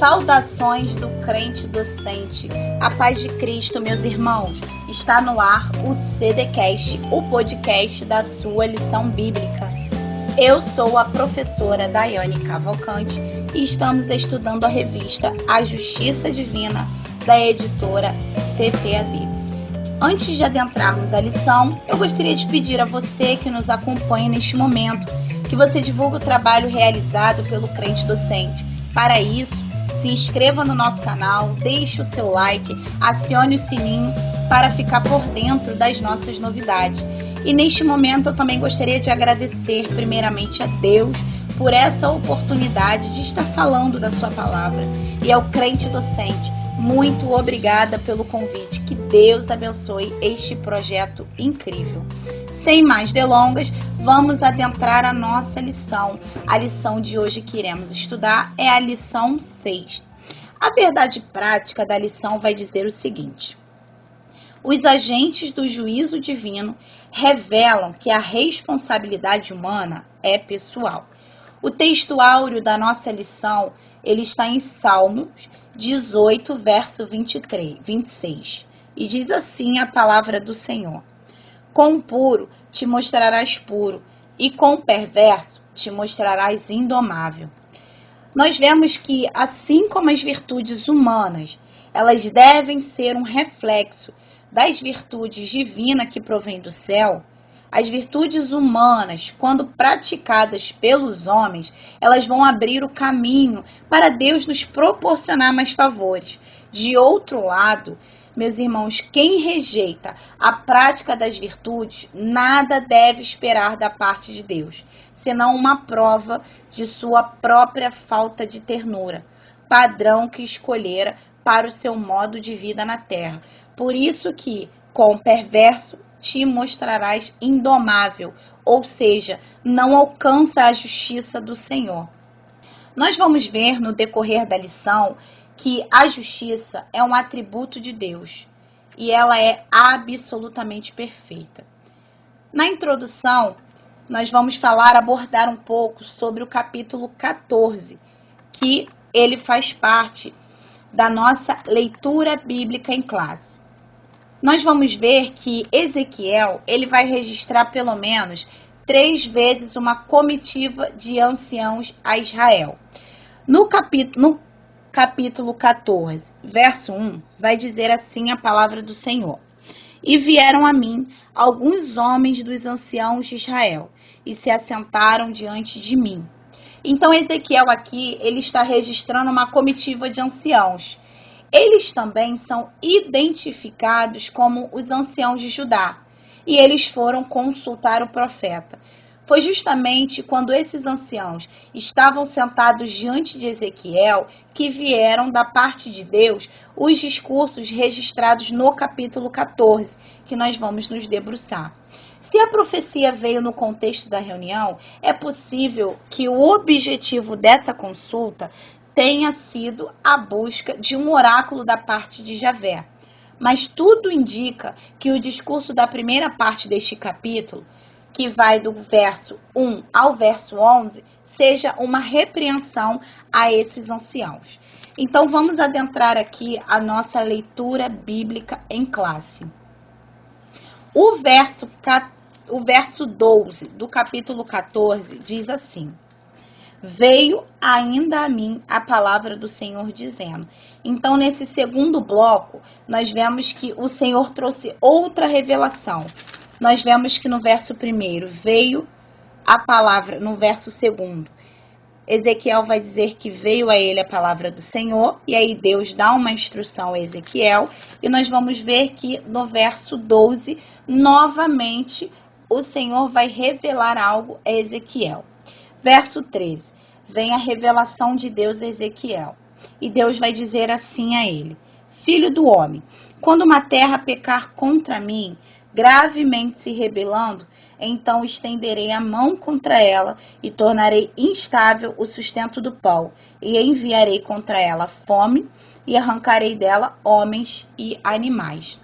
Saudações do crente docente. A paz de Cristo, meus irmãos. Está no ar o CDcast, o podcast da sua lição bíblica. Eu sou a professora Daiane Cavalcante e estamos estudando a revista A Justiça Divina, da editora CPAD. Antes de adentrarmos a lição, eu gostaria de pedir a você que nos acompanha neste momento que você divulgue o trabalho realizado pelo crente docente. Para isso, se inscreva no nosso canal, deixe o seu like, acione o sininho para ficar por dentro das nossas novidades. E neste momento eu também gostaria de agradecer primeiramente a Deus por essa oportunidade de estar falando da sua palavra. E ao crente docente, muito obrigada pelo convite. Que Deus abençoe este projeto incrível. Sem mais delongas, vamos adentrar a nossa lição. A lição de hoje que iremos estudar é a lição 6. A verdade prática da lição vai dizer o seguinte: os agentes do juízo divino revelam que a responsabilidade humana é pessoal. O texto áureo da nossa lição, ele está em Salmos 18, verso 26, e diz assim a palavra do Senhor: com o puro te mostrarás puro, e com o perverso te mostrarás indomável. Nós vemos que, assim como as virtudes humanas, elas devem ser um reflexo das virtudes divinas que provém do céu, as virtudes humanas, quando praticadas pelos homens, elas vão abrir o caminho para Deus nos proporcionar mais favores. De outro lado, meus irmãos, quem rejeita a prática das virtudes, nada deve esperar da parte de Deus, senão uma prova de sua própria falta de ternura, padrão que escolhera para o seu modo de vida na terra. Por isso que, com o perverso, te mostrarás indomável, ou seja, não alcança a justiça do Senhor. Nós vamos ver no decorrer da lição que a justiça é um atributo de Deus e ela é absolutamente perfeita. Na introdução, nós vamos abordar um pouco sobre o capítulo 14, que ele faz parte da nossa leitura bíblica em classe. Nós vamos ver que Ezequiel, ele vai registrar pelo menos 3 vezes uma comitiva de anciãos a Israel. No capítulo 14, verso 1, vai dizer assim a palavra do Senhor: e vieram a mim alguns homens dos anciãos de Israel, e se assentaram diante de mim. Então Ezequiel aqui, ele está registrando uma comitiva de anciãos. Eles também são identificados como os anciãos de Judá, e eles foram consultar o profeta. Foi justamente quando esses anciãos estavam sentados diante de Ezequiel que vieram da parte de Deus os discursos registrados no capítulo 14, que nós vamos nos debruçar. Se a profecia veio no contexto da reunião, é possível que o objetivo dessa consulta tenha sido a busca de um oráculo da parte de Javé. Mas tudo indica que o discurso da primeira parte deste capítulo, que vai do verso 1 ao verso 11, seja uma repreensão a esses anciãos. Então vamos adentrar aqui a nossa leitura bíblica em classe. O verso 12 do capítulo 14 diz assim: veio ainda a mim a palavra do Senhor dizendo. Então, nesse segundo bloco, nós vemos que o Senhor trouxe outra revelação. Nós vemos que no verso 1 veio a palavra, no verso 2, Ezequiel vai dizer que veio a ele a palavra do Senhor, e aí Deus dá uma instrução a Ezequiel, e nós vamos ver que no verso 12, novamente, o Senhor vai revelar algo a Ezequiel. Verso 13, vem a revelação de Deus a Ezequiel, e Deus vai dizer assim a ele: filho do homem, quando uma terra pecar contra mim, gravemente se rebelando, então estenderei a mão contra ela e tornarei instável o sustento do pau, e enviarei contra ela fome e arrancarei dela homens e animais.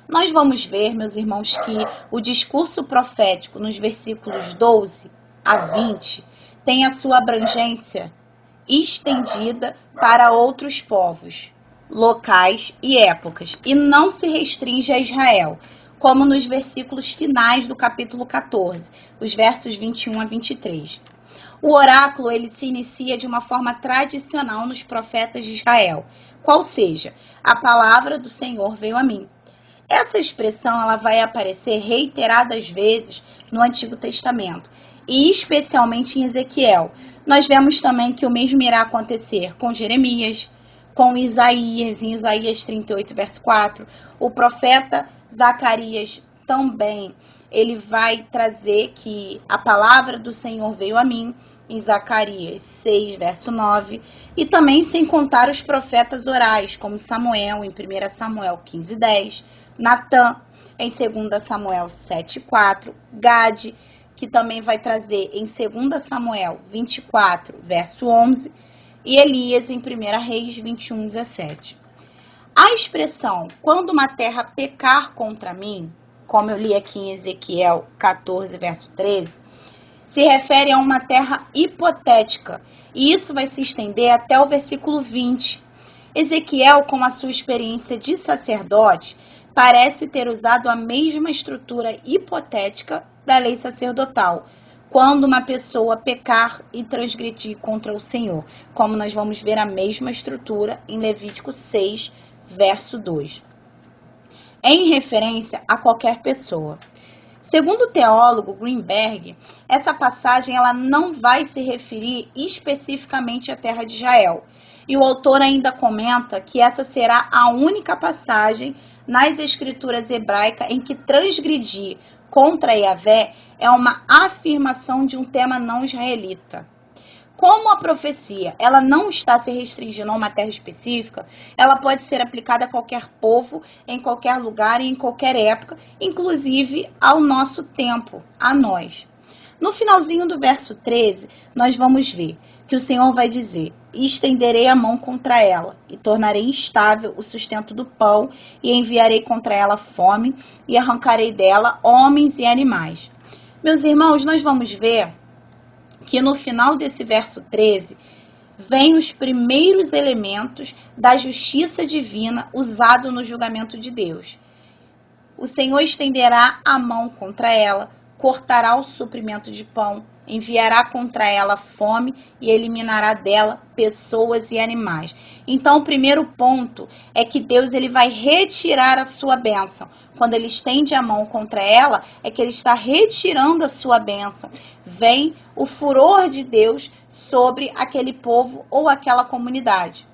Nós vamos ver, meus irmãos, que o discurso profético nos versículos 12 a 20 tem a sua abrangência estendida para outros povos, locais e épocas, e não se restringe a Israel, como nos versículos finais do capítulo 14, os versos 21 a 23. O oráculo ele se inicia de uma forma tradicional nos profetas de Israel, qual seja, a palavra do Senhor veio a mim. Essa expressão ela vai aparecer reiteradas vezes no Antigo Testamento, e especialmente em Ezequiel. Nós vemos também que o mesmo irá acontecer com Jeremias, com Isaías, em Isaías 38, verso 4. O profeta Zacarias também, ele vai trazer que a palavra do Senhor veio a mim, em Zacarias 6, verso 9, e também sem contar os profetas orais, como Samuel, em 1 Samuel 15, 10, Natã, em 2 Samuel 7, 4, Gade, que também vai trazer em 2 Samuel 24, verso 11, e Elias, em 1 Reis 21, 17. A expressão, quando uma terra pecar contra mim, como eu li aqui em Ezequiel 14, verso 13, se refere a uma terra hipotética, e isso vai se estender até o versículo 20. Ezequiel, com a sua experiência de sacerdote, parece ter usado a mesma estrutura hipotética da lei sacerdotal, quando uma pessoa pecar e transgredir contra o Senhor, como nós vamos ver a mesma estrutura em Levítico 6, verso 2, em referência a qualquer pessoa. Segundo o teólogo Greenberg, essa passagem ela não vai se referir especificamente à terra de Israel. E o autor ainda comenta que essa será a única passagem nas escrituras hebraicas em que transgredir contra Yahvé é uma afirmação de um tema não israelita. Como a profecia ela não está se restringindo a uma terra específica, ela pode ser aplicada a qualquer povo, em qualquer lugar e em qualquer época, inclusive ao nosso tempo, a nós. No finalzinho do verso 13, nós vamos ver que o Senhor vai dizer: e estenderei a mão contra ela, e tornarei instável o sustento do pão, e enviarei contra ela fome, e arrancarei dela homens e animais. Meus irmãos, nós vamos ver que no final desse verso 13, vem os primeiros elementos da justiça divina usado no julgamento de Deus. O Senhor estenderá a mão contra ela, cortará o suprimento de pão, enviará contra ela fome e eliminará dela pessoas e animais. Então, o primeiro ponto é que Deus ele vai retirar a sua bênção. Quando ele estende a mão contra ela, é que ele está retirando a sua bênção. Vem o furor de Deus sobre aquele povo ou aquela comunidade.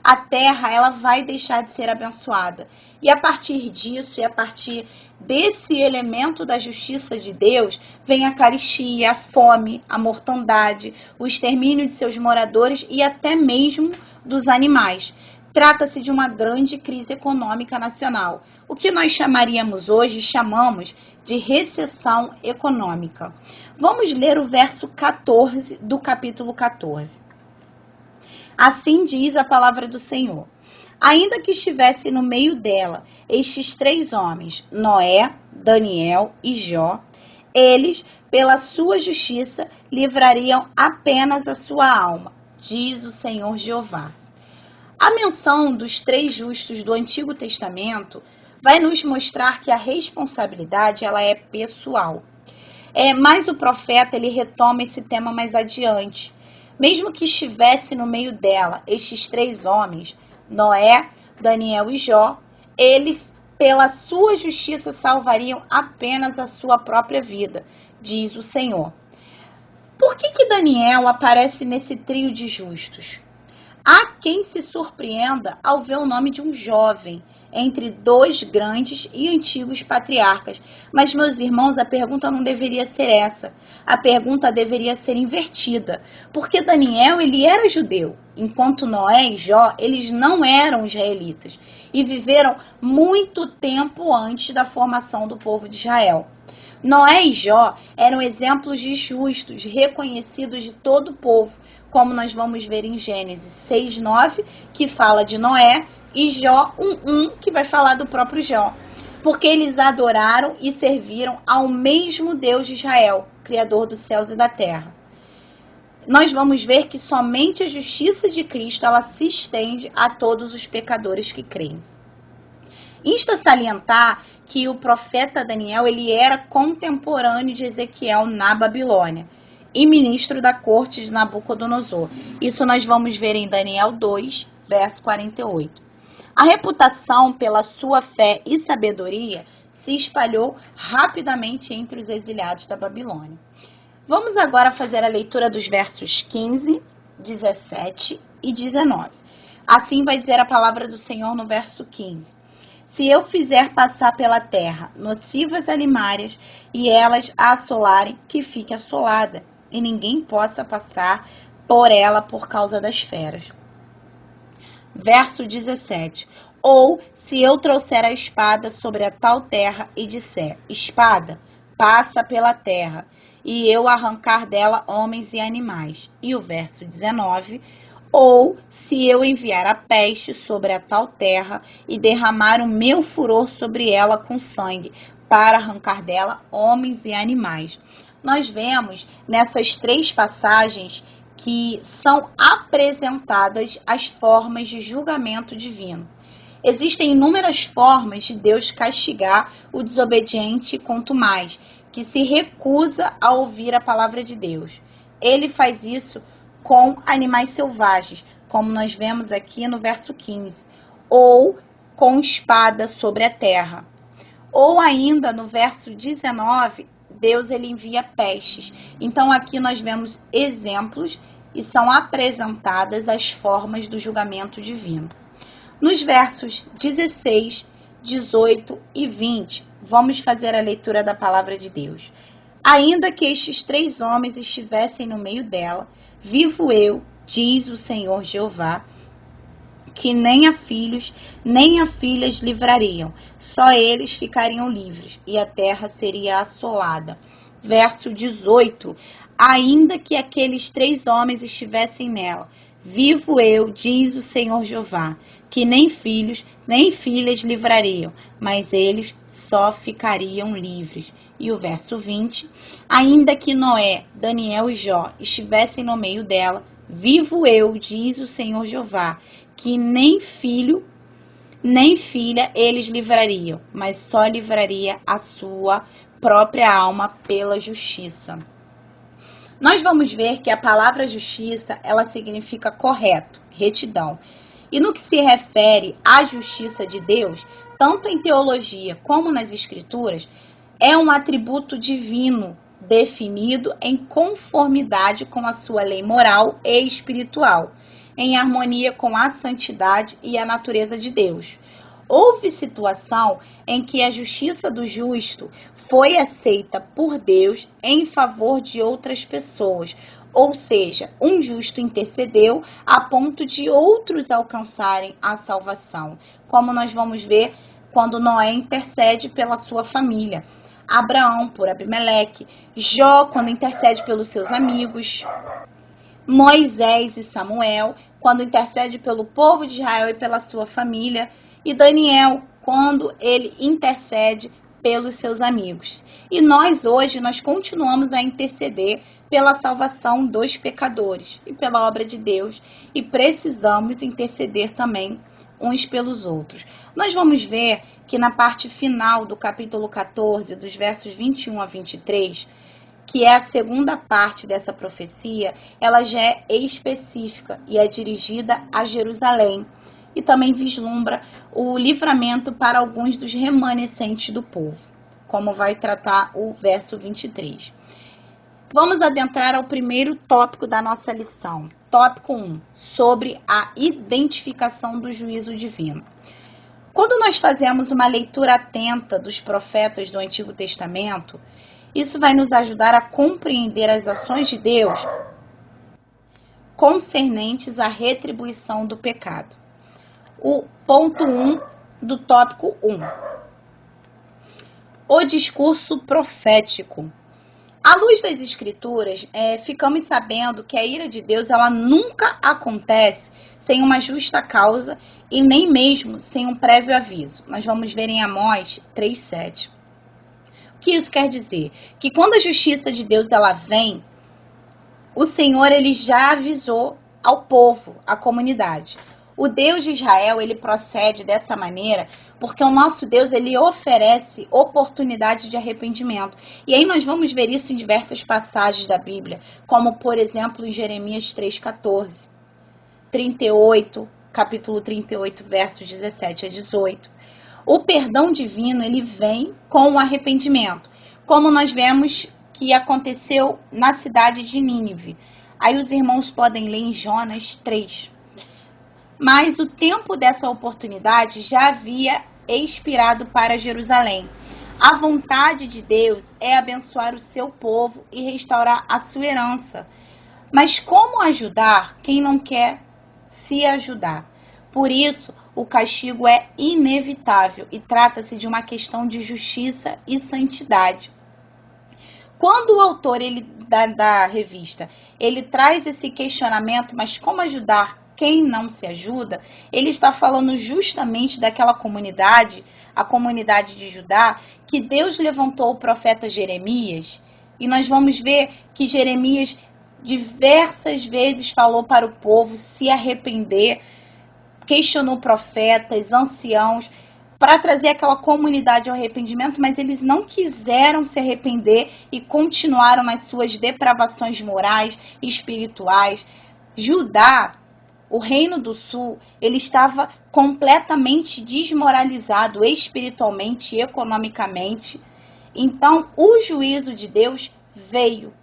A terra ela vai deixar de ser abençoada. E a partir disso, e a partir desse elemento da justiça de Deus, vem a carestia, a fome, a mortandade, o extermínio de seus moradores e até mesmo dos animais. Trata-se de uma grande crise econômica nacional, o que nós chamamos de recessão econômica. Vamos ler o verso 14 do capítulo 14. Assim diz a palavra do Senhor: ainda que estivesse no meio dela estes 3 homens, Noé, Daniel e Jó, eles, pela sua justiça, livrariam apenas a sua alma, diz o Senhor Jeová. A menção dos 3 justos do Antigo Testamento vai nos mostrar que a responsabilidade ela é pessoal. Mas o profeta ele retoma esse tema mais adiante. Mesmo que estivesse no meio dela estes 3 homens, Noé, Daniel e Jó, eles, pela sua justiça, salvariam apenas a sua própria vida, diz o Senhor. Por que Daniel aparece nesse trio de justos? Há quem se surpreenda ao ver o nome de um jovem entre 2 grandes e antigos patriarcas. Mas, meus irmãos, a pergunta não deveria ser essa. A pergunta deveria ser invertida. Porque Daniel, ele era judeu, enquanto Noé e Jó, eles não eram israelitas. E viveram muito tempo antes da formação do povo de Israel. Noé e Jó eram exemplos de justos, reconhecidos de todo o povo, como nós vamos ver em Gênesis 6:9, que fala de Noé, e Jó 1:1, que vai falar do próprio Jó. Porque eles adoraram e serviram ao mesmo Deus de Israel, Criador dos céus e da terra. nós vamos ver que somente a justiça de Cristo ela se estende a todos os pecadores que creem. Insta salientar que o profeta Daniel ele era contemporâneo de Ezequiel na Babilônia e ministro da corte de Nabucodonosor. Isso nós vamos ver em Daniel 2, verso 48. A reputação pela sua fé e sabedoria se espalhou rapidamente entre os exiliados da Babilônia. Vamos agora fazer a leitura dos versos 15, 17 e 19. Assim vai dizer a palavra do Senhor no verso 15. Se eu fizer passar pela terra nocivas alimárias e elas a assolarem, que fique assolada, e ninguém possa passar por ela por causa das feras. Verso 17. Ou se eu trouxer a espada sobre a tal terra e disser, espada, passa pela terra, e eu arrancar dela homens e animais. E o verso 19. Ou se eu enviar a peste sobre a tal terra e derramar o meu furor sobre ela com sangue, para arrancar dela homens e animais. Nós vemos nessas três passagens que são apresentadas as formas de julgamento divino. Existem inúmeras formas de Deus castigar o desobediente e contumaz, que se recusa a ouvir a palavra de Deus. Ele faz isso com animais selvagens, como nós vemos aqui no verso 15, ou com espada sobre a terra. Ou ainda no verso 19, Deus ele envia pestes. Então aqui nós vemos exemplos e são apresentadas as formas do julgamento divino. Nos versos 16, 18 e 20, vamos fazer a leitura da palavra de Deus. Ainda que estes três homens estivessem no meio dela, vivo eu, diz o Senhor Jeová, que nem a filhos, nem a filhas livrariam, só eles ficariam livres, e a terra seria assolada. Verso 18, ainda que aqueles três homens estivessem nela, vivo eu, diz o Senhor Jeová, que nem filhos, nem filhas livrariam, mas eles só ficariam livres. E o verso 20, ainda que Noé, Daniel e Jó estivessem no meio dela, vivo eu, diz o Senhor Jeová, que nem filho, nem filha eles livrariam, mas só livraria a sua própria alma pela justiça. Nós vamos ver que a palavra justiça, ela significa correto, retidão. E no que se refere à justiça de Deus, tanto em teologia como nas escrituras, é um atributo divino definido em conformidade com a sua lei moral e espiritual, em harmonia com a santidade e a natureza de Deus. Houve situação em que a justiça do justo foi aceita por Deus em favor de outras pessoas, ou seja, um justo intercedeu a ponto de outros alcançarem a salvação, como nós vamos ver quando Noé intercede pela sua família, Abraão por Abimeleque, Jó quando intercede pelos seus amigos, Moisés e Samuel quando intercede pelo povo de Israel e pela sua família, e Daniel quando ele intercede pelos seus amigos. E nós hoje continuamos a interceder pela salvação dos pecadores e pela obra de Deus, e precisamos interceder também uns pelos outros. Nós vamos ver que na parte final do capítulo 14, dos versos 21 a 23, que é a segunda parte dessa profecia, ela já é específica e é dirigida a Jerusalém, e também vislumbra o livramento para alguns dos remanescentes do povo, como vai tratar o verso 23. Vamos adentrar ao primeiro tópico da nossa lição. Tópico 1, sobre a identificação do juízo divino. Quando nós fazemos uma leitura atenta dos profetas do Antigo Testamento, isso vai nos ajudar a compreender as ações de Deus concernentes à retribuição do pecado. O ponto 1 do tópico 1. O discurso profético. À luz das Escrituras, ficamos sabendo que a ira de Deus ela nunca acontece sem uma justa causa e nem mesmo sem um prévio aviso. Nós vamos ver em Amós 3,7. O que isso quer dizer? Que quando a justiça de Deus ela vem, o Senhor ele já avisou ao povo, à comunidade. O Deus de Israel, ele procede dessa maneira porque o nosso Deus, ele oferece oportunidade de arrependimento. E aí nós vamos ver isso em diversas passagens da Bíblia, como, por exemplo, em Jeremias 3,14, 38, capítulo 38, versos 17 a 18. O perdão divino, ele vem com o arrependimento, como nós vemos que aconteceu na cidade de Nínive. Aí os irmãos podem ler em Jonas 3. Mas o tempo dessa oportunidade já havia expirado para Jerusalém. A vontade de Deus é abençoar o seu povo e restaurar a sua herança. Mas como ajudar quem não quer se ajudar? Por isso, o castigo é inevitável e trata-se de uma questão de justiça e santidade. Quando o autor da revista ele traz esse questionamento, mas como ajudar quem não se ajuda, ele está falando justamente daquela comunidade, a comunidade de Judá, que Deus levantou o profeta Jeremias, e nós vamos ver que Jeremias diversas vezes falou para o povo se arrepender, questionou profetas, anciãos, para trazer aquela comunidade ao arrependimento, mas eles não quiseram se arrepender e continuaram nas suas depravações morais e espirituais. Judá, o Reino do Sul, ele estava completamente desmoralizado espiritualmente e economicamente. Então, o juízo de Deus veio.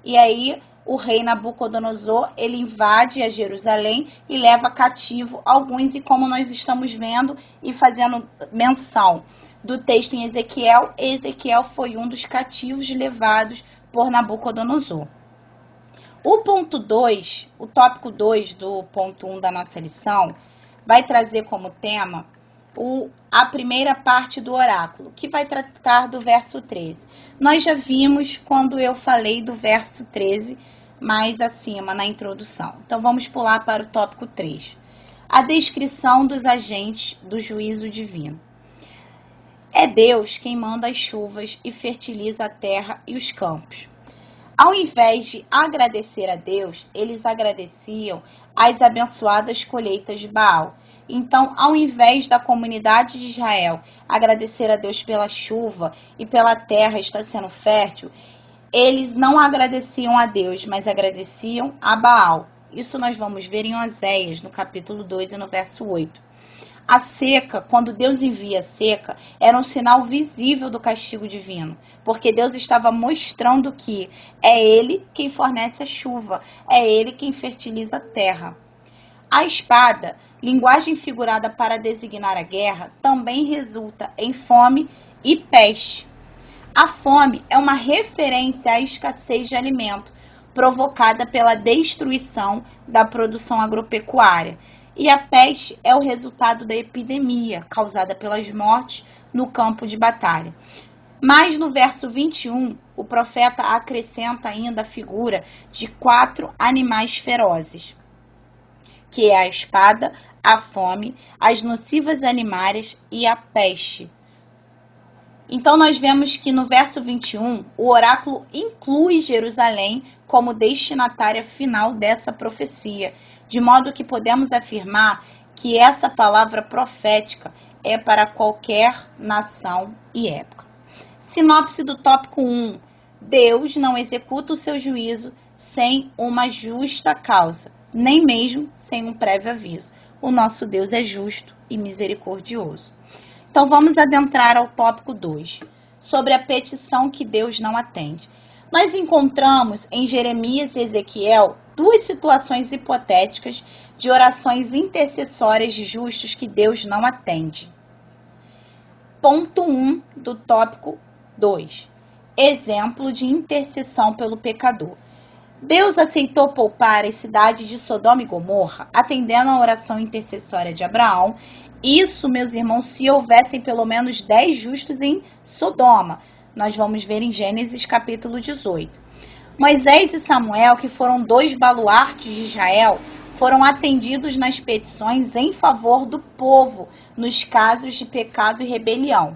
E aí, o rei Nabucodonosor, ele invade a Jerusalém e leva cativo alguns. E como nós estamos vendo e fazendo menção do texto em Ezequiel, Ezequiel foi um dos cativos levados por Nabucodonosor. O ponto 2, o tópico 2 do ponto 1 da nossa lição, vai trazer como tema a primeira parte do oráculo, que vai tratar do verso 13. Nós já vimos quando eu falei do verso 13, mais acima na introdução. Então vamos pular para o tópico 3. A descrição dos agentes do juízo divino. É Deus quem manda as chuvas e fertiliza a terra e os campos. Ao invés de agradecer a Deus, eles agradeciam as abençoadas colheitas de Baal. Então, ao invés da comunidade de Israel agradecer a Deus pela chuva e pela terra estar sendo fértil, eles não agradeciam a Deus, mas agradeciam a Baal. Isso nós vamos ver em Oséias, no capítulo 2 e no verso 8. A seca, quando Deus envia a seca, era um sinal visível do castigo divino, porque Deus estava mostrando que é Ele quem fornece a chuva, é Ele quem fertiliza a terra. A espada, linguagem figurada para designar a guerra, também resulta em fome e peste. A fome é uma referência à escassez de alimento, provocada pela destruição da produção agropecuária. E a peste é o resultado da epidemia causada pelas mortes no campo de batalha. Mas no verso 21, o profeta acrescenta ainda a figura de 4 animais ferozes, que é a espada, a fome, as nocivas animárias e a peste. Então nós vemos que no verso 21, o oráculo inclui Jerusalém como destinatária final dessa profecia, de modo que podemos afirmar que essa palavra profética é para qualquer nação e época. Sinopse do tópico 1. Deus não executa o seu juízo sem uma justa causa, nem mesmo sem um prévio aviso. O nosso Deus é justo e misericordioso. Então vamos adentrar ao tópico 2, sobre a petição que Deus não atende. Nós encontramos em Jeremias e Ezequiel 2 situações hipotéticas de orações intercessórias de justos que Deus não atende. Ponto 1 do tópico 2. Exemplo de intercessão pelo pecador. Deus aceitou poupar as cidades de Sodoma e Gomorra, atendendo à oração intercessória de Abraão. Isso, meus irmãos, se houvessem pelo menos 10 justos em Sodoma. Nós vamos ver em Gênesis capítulo 18. Moisés e Samuel, que foram 2 baluartes de Israel, foram atendidos nas petições em favor do povo, nos casos de pecado e rebelião.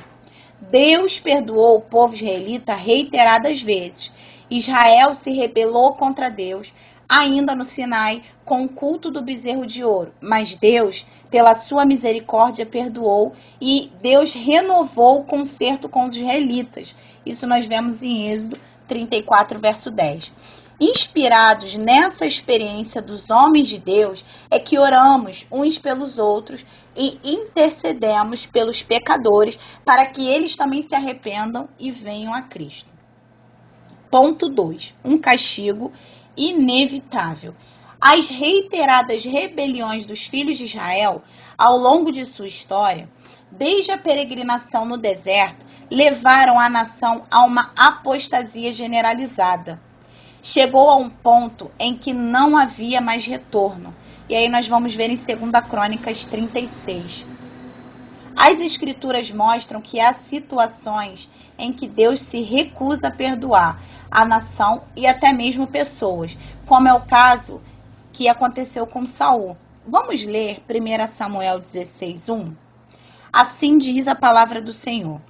Deus perdoou o povo israelita reiteradas vezes. Israel se rebelou contra Deus, ainda no Sinai, com o culto do bezerro de ouro. Mas Deus, pela sua misericórdia, perdoou e Deus renovou o concerto com os israelitas. Isso nós vemos em Êxodo 34, verso 10. Inspirados nessa experiência dos homens de Deus, é que oramos uns pelos outros e intercedemos pelos pecadores para que eles também se arrependam e venham a Cristo. Ponto 2. Um castigo inevitável. As reiteradas rebeliões dos filhos de Israel, ao longo de sua história, desde a peregrinação no deserto, levaram a nação a uma apostasia generalizada. Chegou a um ponto em que não havia mais retorno. E aí nós vamos ver em 2 Crônicas 36. As escrituras mostram que há situações em que Deus se recusa a perdoar a nação e até mesmo pessoas, como é o caso que aconteceu com Saul. Vamos ler 1 Samuel 16:1? Assim diz a palavra do Senhor.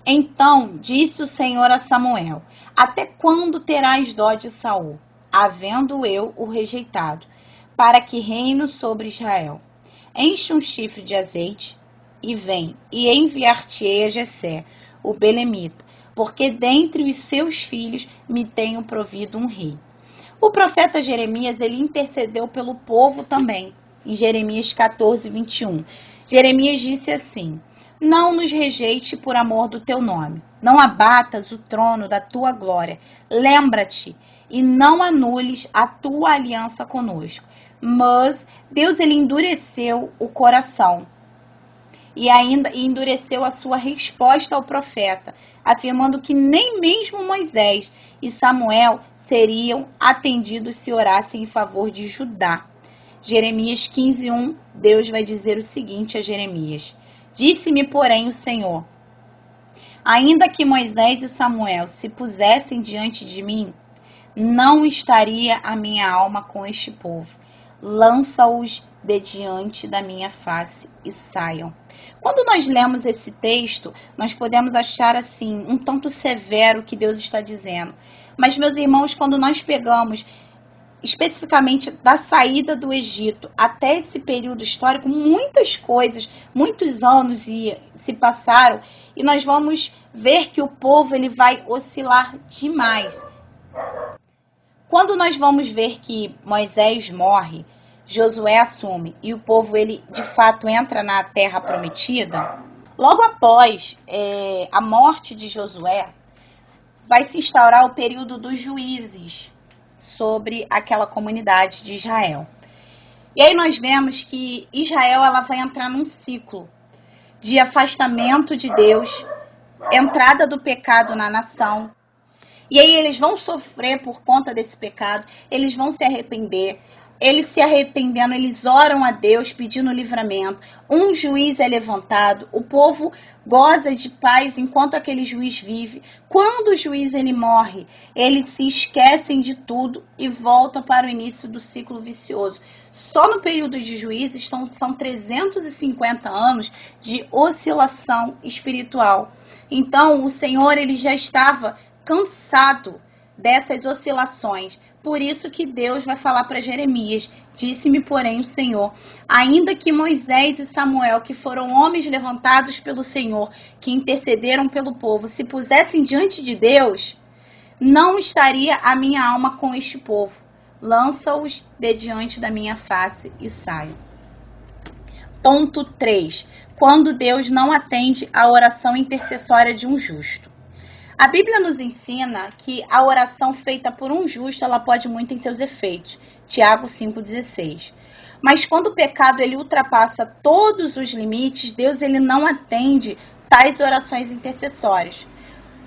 Então disse o Senhor a Samuel: até quando terás dó de Saul, havendo eu o rejeitado, para que reine sobre Israel? Enche um chifre de azeite e vem, e enviar-te-ei a Jessé, o belemita, porque dentre os seus filhos me tenho provido um rei. O profeta Jeremias, ele intercedeu pelo povo também, em Jeremias 14:21. Jeremias disse assim: não nos rejeite por amor do teu nome, não abatas o trono da tua glória, lembra-te e não anules a tua aliança conosco. Mas Deus, ele endureceu o coração e ainda endureceu a sua resposta ao profeta, afirmando que nem mesmo Moisés e Samuel seriam atendidos se orassem em favor de Judá. Jeremias 15:1, Deus vai dizer o seguinte a Jeremias: disse-me, porém, o Senhor: ainda que Moisés e Samuel se pusessem diante de mim, não estaria a minha alma com este povo. Lança-os de diante da minha face e saiam. Quando nós lemos esse texto, nós podemos achar assim, um tanto severo o que Deus está dizendo. Mas, meus irmãos, quando nós pegamos especificamente da saída do Egito até esse período histórico, muitas coisas, muitos anos se passaram e nós vamos ver que o povo ele vai oscilar demais. Quando nós vamos ver que Moisés morre, Josué assume e o povo ele de fato entra na terra prometida, logo após a morte de Josué, vai se instaurar o período dos juízes sobre aquela comunidade de Israel. E aí nós vemos que Israel ela vai entrar num ciclo de afastamento de Deus, entrada do pecado na nação. E aí eles vão sofrer por conta desse pecado, eles vão se arrepender. Eles se arrependendo, eles oram a Deus pedindo livramento. Um juiz é levantado, o povo goza de paz enquanto aquele juiz vive. Quando o juiz ele morre, eles se esquecem de tudo e voltam para o início do ciclo vicioso. Só no período de juízes são 350 anos de oscilação espiritual. Então o Senhor ele já estava cansado dessas oscilações. Por isso que Deus vai falar para Jeremias: disse-me, porém, o Senhor, ainda que Moisés e Samuel, que foram homens levantados pelo Senhor, que intercederam pelo povo, se pusessem diante de Deus, não estaria a minha alma com este povo. Lança-os de diante da minha face e saiam. Ponto 3. Quando Deus não atende a oração intercessória de um justo. A Bíblia nos ensina que a oração feita por um justo, ela pode muito em seus efeitos. Tiago 5,16. Mas quando o pecado ele ultrapassa todos os limites, Deus ele não atende tais orações intercessórias.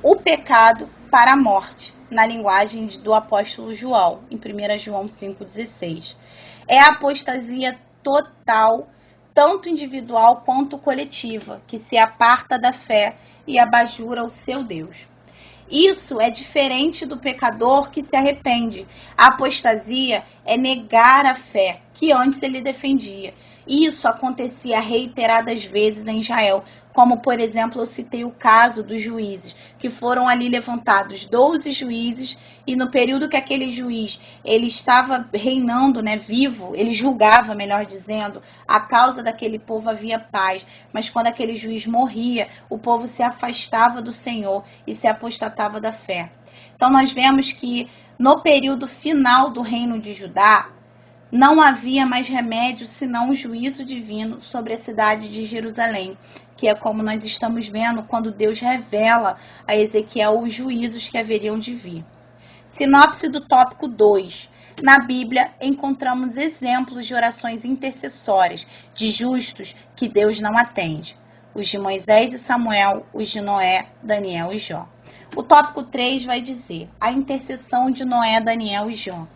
O pecado para a morte, na linguagem do apóstolo João, em 1 João 5,16. É a apostasia total, tanto individual quanto coletiva, que se aparta da fé e abajura o seu Deus. Isso é diferente do pecador que se arrepende. A apostasia é negar a fé que antes ele defendia. Isso acontecia reiteradas vezes em Israel, como, por exemplo, eu citei o caso dos juízes, que foram ali levantados 12 juízes, e no período que aquele juiz ele estava reinando, vivo, ele julgava, melhor dizendo, a causa daquele povo havia paz, mas quando aquele juiz morria, o povo se afastava do Senhor e se apostatava da fé. Então nós vemos que no período final do reino de Judá, não havia mais remédio senão o juízo divino sobre a cidade de Jerusalém, que é como nós estamos vendo quando Deus revela a Ezequiel os juízos que haveriam de vir. Sinopse do tópico 2. Na Bíblia, encontramos exemplos de orações intercessórias de justos que Deus não atende. Os de Moisés e Samuel, os de Noé, Daniel e Jó. O tópico 3 vai dizer a intercessão de Noé, Daniel e Jó.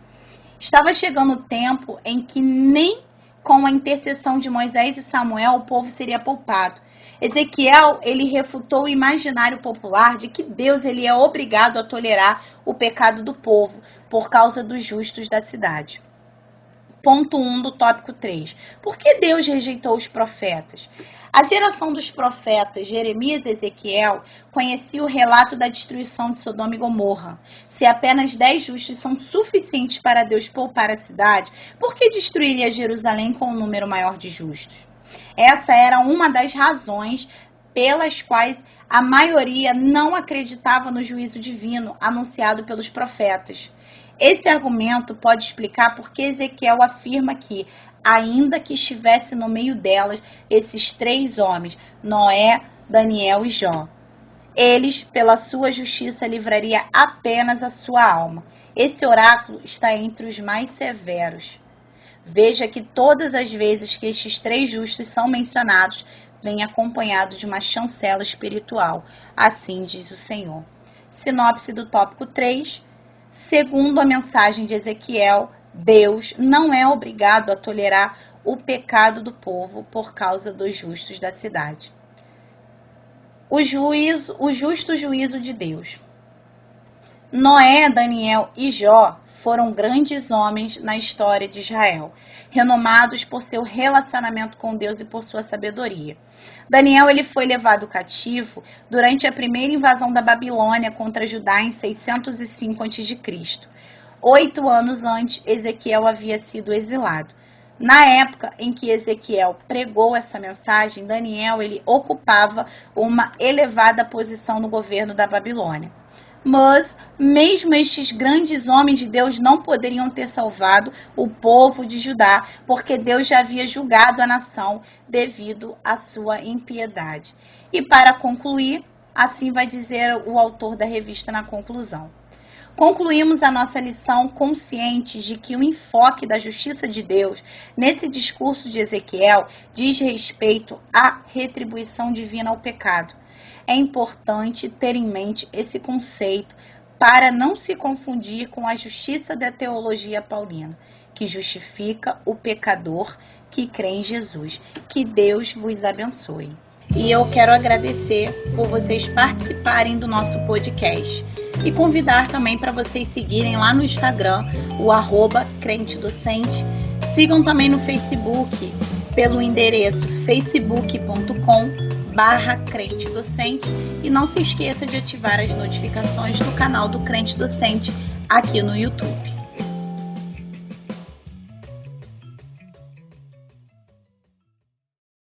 Estava chegando o tempo em que nem com a intercessão de Moisés e Samuel o povo seria poupado. Ezequiel, ele refutou o imaginário popular de que Deus ele é obrigado a tolerar o pecado do povo por causa dos justos da cidade. Ponto 1 do tópico 3. Por que Deus rejeitou os profetas? A geração dos profetas Jeremias e Ezequiel conhecia o relato da destruição de Sodoma e Gomorra. Se apenas 10 justos são suficientes para Deus poupar a cidade, por que destruiria Jerusalém com um número maior de justos? Essa era uma das razões pelas quais a maioria não acreditava no juízo divino anunciado pelos profetas. Esse argumento pode explicar por que Ezequiel afirma que, ainda que estivesse no meio delas, esses 3 homens, Noé, Daniel e Jó, eles, pela sua justiça, livraria apenas a sua alma. Esse oráculo está entre os mais severos. Veja que todas as vezes que estes 3 justos são mencionados, vem acompanhado de uma chancela espiritual. Assim diz o Senhor. Sinopse do tópico 3. Segundo a mensagem de Ezequiel, Deus não é obrigado a tolerar o pecado do povo por causa dos justos da cidade. O justo juízo de Deus. Noé, Daniel e Jó foram grandes homens na história de Israel, renomados por seu relacionamento com Deus e por sua sabedoria. Daniel ele foi levado cativo durante a primeira invasão da Babilônia contra Judá em 605 a.C. 8 anos antes, Ezequiel havia sido exilado. Na época em que Ezequiel pregou essa mensagem, Daniel ele ocupava uma elevada posição no governo da Babilônia. Mas, mesmo estes grandes homens de Deus não poderiam ter salvado o povo de Judá, porque Deus já havia julgado a nação devido à sua impiedade. E para concluir, assim vai dizer o autor da revista na conclusão. Concluímos a nossa lição conscientes de que o enfoque da justiça de Deus nesse discurso de Ezequiel diz respeito à retribuição divina ao pecado. É importante ter em mente esse conceito para não se confundir com a justiça da teologia paulina, que justifica o pecador que crê em Jesus. Que Deus vos abençoe. E eu quero agradecer por vocês participarem do nosso podcast e convidar também para vocês seguirem lá no Instagram, o @crentedocente. Sigam também no Facebook pelo endereço facebook.com/crentedocente e não se esqueça de ativar as notificações do canal do Crente Docente aqui no YouTube.